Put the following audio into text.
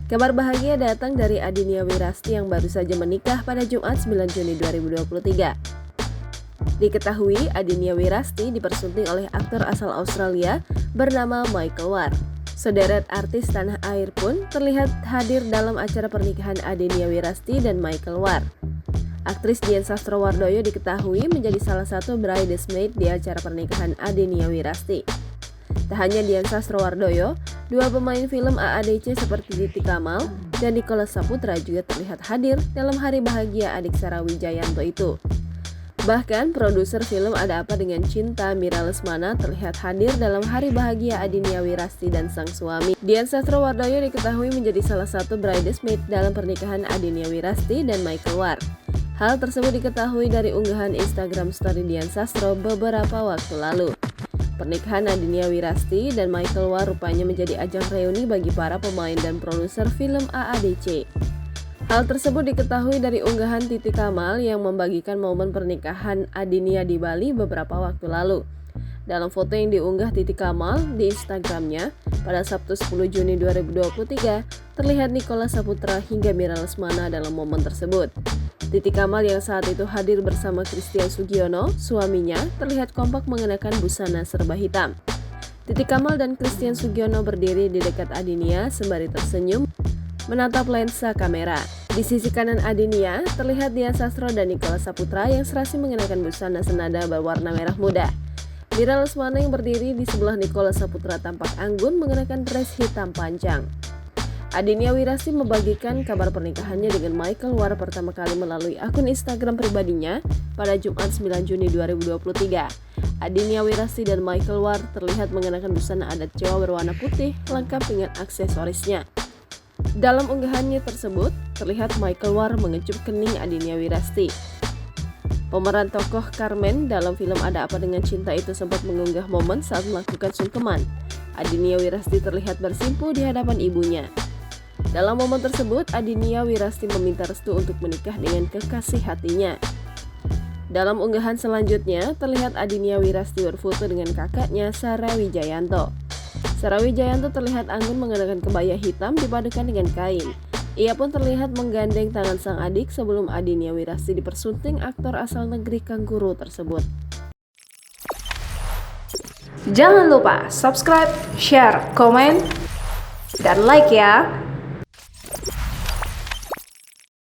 Kabar bahagia datang dari Adinia Wirasti yang baru saja menikah pada Jumat 9 Juni 2023. Diketahui Adinia Wirasti dipersunting oleh aktor asal Australia bernama Michael War. Sederet artis tanah air pun terlihat hadir dalam acara pernikahan Adinia Wirasti dan Michael War. Aktris Dian Sastrowardoyo diketahui menjadi salah satu bridesmaid di acara pernikahan Adinia Wirasti. Tak hanya Dian Sastrowardoyo, dua pemain film AADC seperti Titi Kamal dan Nicholas Saputra juga terlihat hadir dalam hari bahagia adik Sarah Wijayanto itu. Bahkan produser film Ada Apa Dengan Cinta Mira Lesmana terlihat hadir dalam hari bahagia Adinia Wirasti dan sang suami. Dian Sastrowardoyo diketahui menjadi salah satu bridesmaid dalam pernikahan Adinia Wirasti dan Michael War. Hal tersebut diketahui dari unggahan Instagram story Dian Sastro beberapa waktu lalu. Pernikahan Adinia Wirasti dan Michael War rupanya menjadi ajang reuni bagi para pemain dan produser film AADC. Hal tersebut diketahui dari unggahan Titi Kamal yang membagikan momen pernikahan Adinia di Bali beberapa waktu lalu. Dalam foto yang diunggah Titi Kamal di Instagramnya pada Sabtu 10 Juni 2023, terlihat Nicholas Saputra hingga Mira Lesmana dalam momen tersebut. Titi Kamal yang saat itu hadir bersama Christian Sugiono, suaminya, terlihat kompak mengenakan busana serba hitam. Titi Kamal dan Christian Sugiono berdiri di dekat Adinia sembari tersenyum menatap lensa kamera. Di sisi kanan Adinia, terlihat Dian Sastro dan Nicholas Saputra yang serasi mengenakan busana senada berwarna merah muda. Mira Lesmana yang berdiri di sebelah Nicholas Saputra tampak anggun mengenakan dress hitam panjang. Adinia Wirasti membagikan kabar pernikahannya dengan Michael War pertama kali melalui akun Instagram pribadinya pada Jumat 9 Juni 2023. Adinia Wirasti dan Michael War terlihat mengenakan busana adat Jawa berwarna putih lengkap dengan aksesorisnya. Dalam unggahannya tersebut, terlihat Michael War mengecup kening Adinia Wirasti. Pemeran tokoh Carmen dalam film Ada Apa Dengan Cinta itu sempat mengunggah momen saat melakukan sungkeman. Adinia Wirasti terlihat bersimpuh di hadapan ibunya. Dalam momen tersebut, Adinia Wirasti meminta restu untuk menikah dengan kekasih hatinya. Dalam unggahan selanjutnya, terlihat Adinia Wirasti berfoto dengan kakaknya Sarah Wijayanto. Sarah Wijayanto terlihat anggun mengenakan kebaya hitam dipadukan dengan kain. Ia pun terlihat menggandeng tangan sang adik sebelum Adinia Wirasti dipersunting aktor asal negeri Kangguru tersebut. Jangan lupa subscribe, share, komen, dan like ya!